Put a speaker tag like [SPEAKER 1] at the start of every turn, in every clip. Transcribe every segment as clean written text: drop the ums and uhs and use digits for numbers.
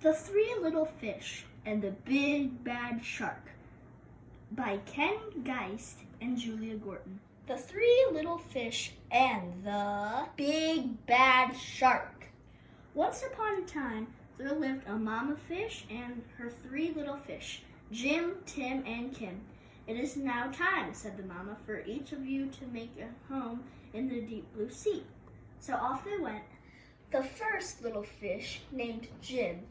[SPEAKER 1] The Three Little Fish and the Big Bad Shark by Ken Geist and Julia Gordon. The Three Little Fish and the Big Bad Shark. Once upon a time, there lived a mama fish and her three little fish, Jim, Tim, and Kim. It is now time, said the mama, for each of you to make a home in the deep blue sea. So off they went. The first little fish, named Jim,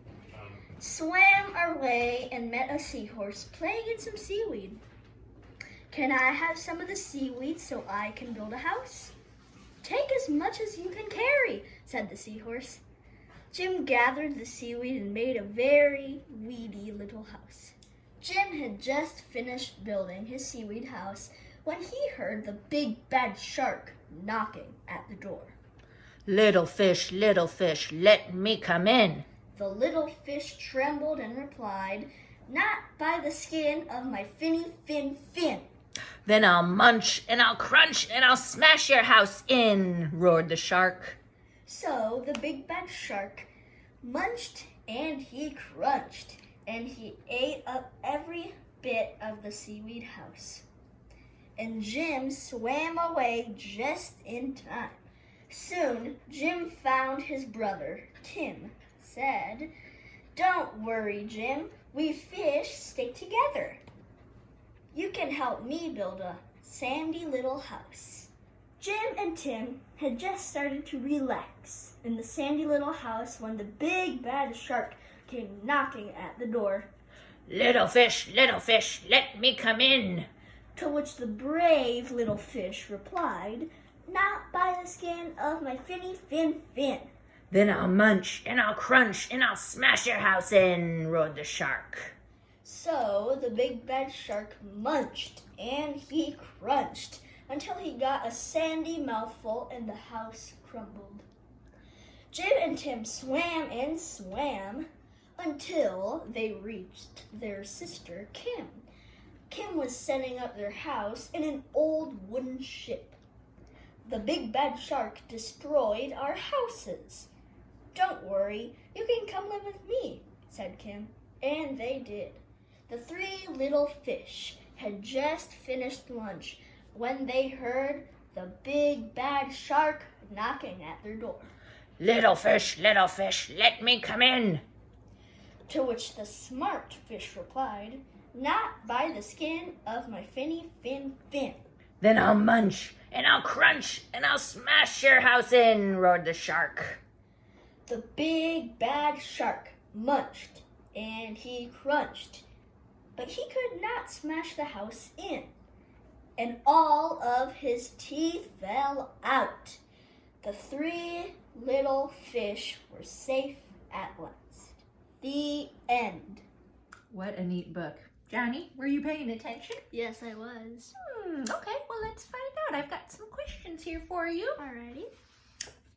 [SPEAKER 1] swam away and met a seahorse playing in some seaweed. Can I have some of the seaweed so I can build a house? Take as much as you can carry, said the seahorse. Jim gathered the seaweed and made a very weedy little house. Jim had just finished building his seaweed house when he heard the big bad shark knocking at the door.
[SPEAKER 2] Little fish, let me come in.
[SPEAKER 1] The little fish trembled and replied, Not by the skin of my finny fin.
[SPEAKER 2] Then I'll munch and I'll crunch and I'll smash your house in, roared the shark.
[SPEAKER 1] So the big bad shark munched and he crunched, and he ate up every bit of the seaweed house. And Jim swam away just in time. Soon Jim found his brother, Tim, said, Don't worry, Jim, we fish stick together. You can help me build a sandy little house. Jim and Tim had just started to relax in the sandy little house when the big bad shark came knocking at the door.
[SPEAKER 2] Little fish, let me come in.
[SPEAKER 1] To which the brave little fish replied, Not by the skin of my finny fin.
[SPEAKER 2] Then I'll munch and I'll crunch and I'll smash your house in, roared the shark.
[SPEAKER 1] So the big bad shark munched and he crunched until he got a sandy mouthful and the house crumbled. Jim and Tim swam and swam until they reached their sister Kim. Kim was setting up their house in an old wooden ship. The big bad shark destroyed our houses. Don't worry, you can come live with me, said Kim. And they did. The three little fish had just finished lunch when they heard the big bad shark knocking at their door.
[SPEAKER 2] Little fish, let me come in.
[SPEAKER 1] To which the smart fish replied, Not by the skin of my finny fin.
[SPEAKER 2] Then I'll munch and I'll crunch and I'll smash your house in, roared the shark.
[SPEAKER 1] The big bad shark munched and he crunched, but he could not smash the house in, and all of his teeth fell out. The three little fish were safe at last. The end.
[SPEAKER 2] What a neat book. Johnny, were you paying attention?
[SPEAKER 1] Yes, I was.
[SPEAKER 2] Okay, well, let's find out. I've got some questions here for you.
[SPEAKER 1] Alrighty.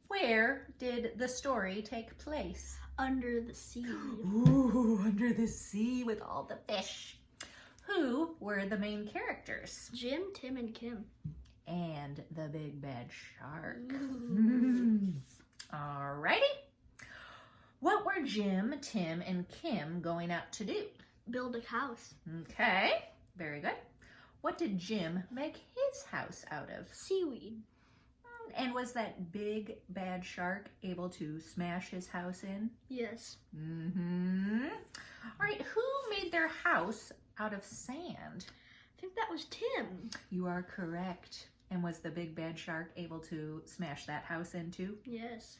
[SPEAKER 2] Where did the story take place?
[SPEAKER 1] Under the sea.
[SPEAKER 2] Ooh, under the sea with all the fish. Who were the main characters?
[SPEAKER 1] Jim, Tim, and Kim.
[SPEAKER 2] And the big bad shark.
[SPEAKER 1] Ooh.
[SPEAKER 2] Alrighty. What were Jim, Tim, and Kim going out to do?
[SPEAKER 1] Build a house.
[SPEAKER 2] Okay, very good. What did Jim make his house out of?
[SPEAKER 1] Seaweed.
[SPEAKER 2] And was that big bad shark able to smash his house in?
[SPEAKER 1] Yes.
[SPEAKER 2] All right, who made their house out of sand?
[SPEAKER 1] I think that was Tim.
[SPEAKER 2] You are correct. And was the big bad shark able to smash that house in too?
[SPEAKER 1] Yes.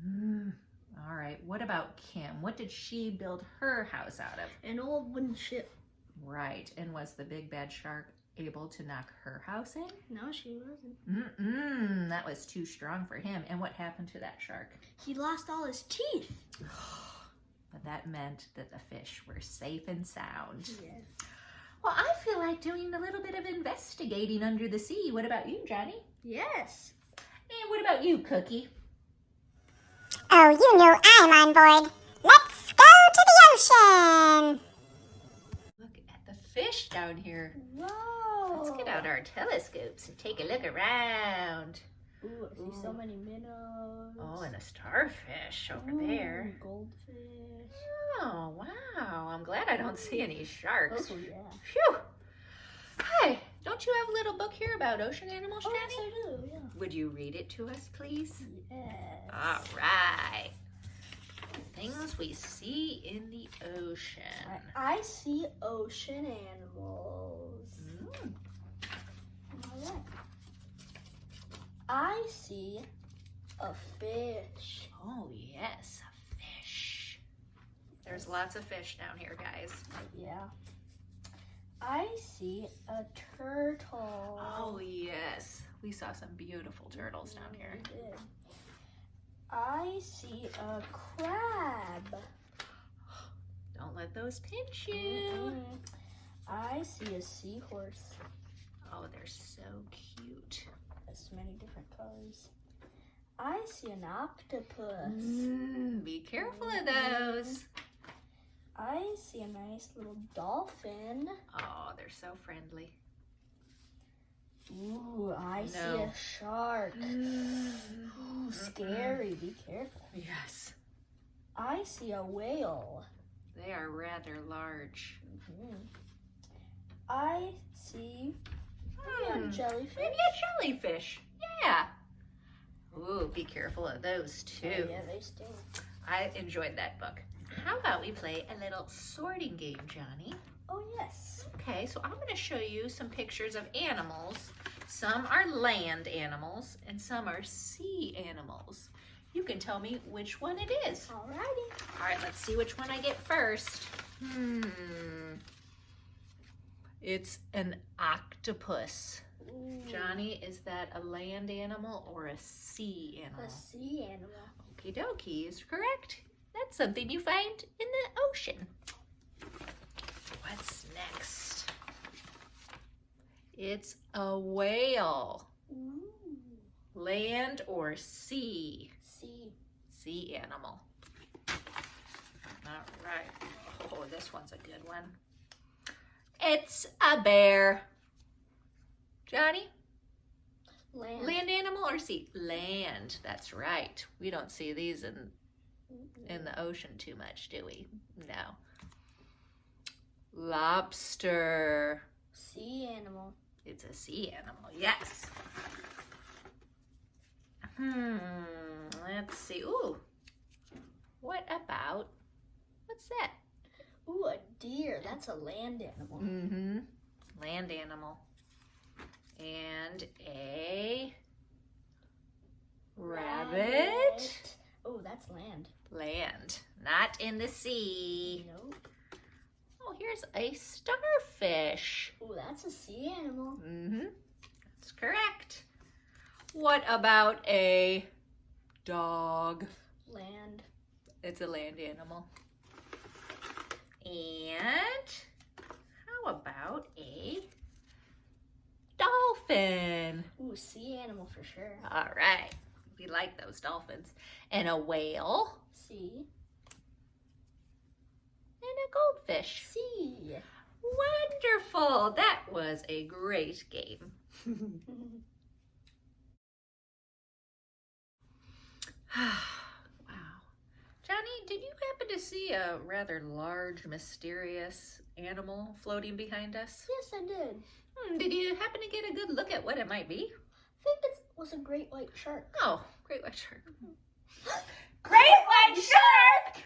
[SPEAKER 2] All right, what about Kim? What did she build her house out of?
[SPEAKER 1] An old wooden ship.
[SPEAKER 2] Right, and was the big bad shark able to knock her house in?
[SPEAKER 1] No, she wasn't.
[SPEAKER 2] That was too strong for him. And what happened to that shark?
[SPEAKER 1] He lost all his teeth.
[SPEAKER 2] But that meant that the fish were safe and sound.
[SPEAKER 1] Yes.
[SPEAKER 2] Well, I feel like doing a little bit of investigating under the sea. What about you, Johnny?
[SPEAKER 1] Yes.
[SPEAKER 2] And what about you, Cookie?
[SPEAKER 3] Oh, you know I'm on board. Let's go to the ocean.
[SPEAKER 2] Look at the fish down here.
[SPEAKER 1] Whoa.
[SPEAKER 2] Let's get out our telescopes and take a look around.
[SPEAKER 1] Ooh, I see so many minnows.
[SPEAKER 2] Oh, and a starfish over there.
[SPEAKER 1] Goldfish.
[SPEAKER 2] Oh, wow. I'm glad I don't see any sharks.
[SPEAKER 1] Oh, yeah.
[SPEAKER 2] Phew. Hi, don't you have a little book here about ocean animals,
[SPEAKER 1] Oh,
[SPEAKER 2] Jenny?
[SPEAKER 1] yes, I do, yeah.
[SPEAKER 2] Would you read it to us, please?
[SPEAKER 1] Yes.
[SPEAKER 2] All right. Things we see in the ocean.
[SPEAKER 1] I see ocean animals.
[SPEAKER 2] Mm.
[SPEAKER 1] All right. I see a fish.
[SPEAKER 2] Oh, yes, a fish. There's lots of fish down here, guys.
[SPEAKER 1] Yeah. I see a turtle.
[SPEAKER 2] Oh, yes. We saw some beautiful turtles down here.
[SPEAKER 1] We did. I see a crab.
[SPEAKER 2] Don't let those pinch you.
[SPEAKER 1] I see a seahorse.
[SPEAKER 2] Oh, they're so cute.
[SPEAKER 1] There's many different colors. I see an octopus.
[SPEAKER 2] Be careful of those.
[SPEAKER 1] I see a nice little dolphin.
[SPEAKER 2] Oh, they're so friendly.
[SPEAKER 1] Ooh, I see
[SPEAKER 2] No.
[SPEAKER 1] a shark. Ooh, scary. Be careful.
[SPEAKER 2] Yes.
[SPEAKER 1] I see a whale.
[SPEAKER 2] They are rather large.
[SPEAKER 1] I see a jellyfish.
[SPEAKER 2] Maybe a jellyfish. Yeah. Ooh, be careful of those too.
[SPEAKER 1] Oh, yeah, they sting.
[SPEAKER 2] I enjoyed that book. How about we play a little sorting game, Johnny?
[SPEAKER 1] Oh, yes.
[SPEAKER 2] Okay, so I'm going to show you some pictures of animals. Some are land animals and some are sea animals. You can tell me which one it is.
[SPEAKER 1] Alrighty.
[SPEAKER 2] All right, let's see which one I get first. It's an octopus.
[SPEAKER 1] Ooh,
[SPEAKER 2] Johnny, is that a land animal or a sea animal?
[SPEAKER 1] a sea animal.
[SPEAKER 2] Okie dokie is correct. That's something you find in the ocean. What's next? It's a whale.
[SPEAKER 1] Ooh,
[SPEAKER 2] Land or sea?
[SPEAKER 1] sea.
[SPEAKER 2] Sea animal. All right. Oh, this one's a good one. It's a bear. Johnny?
[SPEAKER 1] Land.
[SPEAKER 2] Land animal or sea? Land. That's right. We don't see these in the ocean too much, do we? No. Lobster.
[SPEAKER 1] Sea animal.
[SPEAKER 2] It's a sea animal, yes. Let's see. Ooh. What about, what's that?
[SPEAKER 1] Ooh, a deer. That's a land animal.
[SPEAKER 2] Mm-hmm. Land animal. And a rabbit.
[SPEAKER 1] Oh, that's land.
[SPEAKER 2] Land. Not in the sea.
[SPEAKER 1] Nope.
[SPEAKER 2] Oh, here's a starfish.
[SPEAKER 1] Ooh, that's a sea animal.
[SPEAKER 2] Mm-hmm. That's correct. What about a dog?
[SPEAKER 1] Land.
[SPEAKER 2] It's a land animal. And how about a dolphin?
[SPEAKER 1] Ooh, sea animal for sure.
[SPEAKER 2] All right. We like those dolphins. And a whale.
[SPEAKER 1] Sea.
[SPEAKER 2] And a goldfish.
[SPEAKER 1] Sea.
[SPEAKER 2] Wonderful. That was a great game. Wow. Johnny, did you happen to see a rather large, mysterious animal floating behind us?
[SPEAKER 1] Yes, I did.
[SPEAKER 2] Did you happen to get a good look at what it might be?
[SPEAKER 1] I think it was a great white shark.
[SPEAKER 2] Oh, great white shark.
[SPEAKER 1] Great white shark!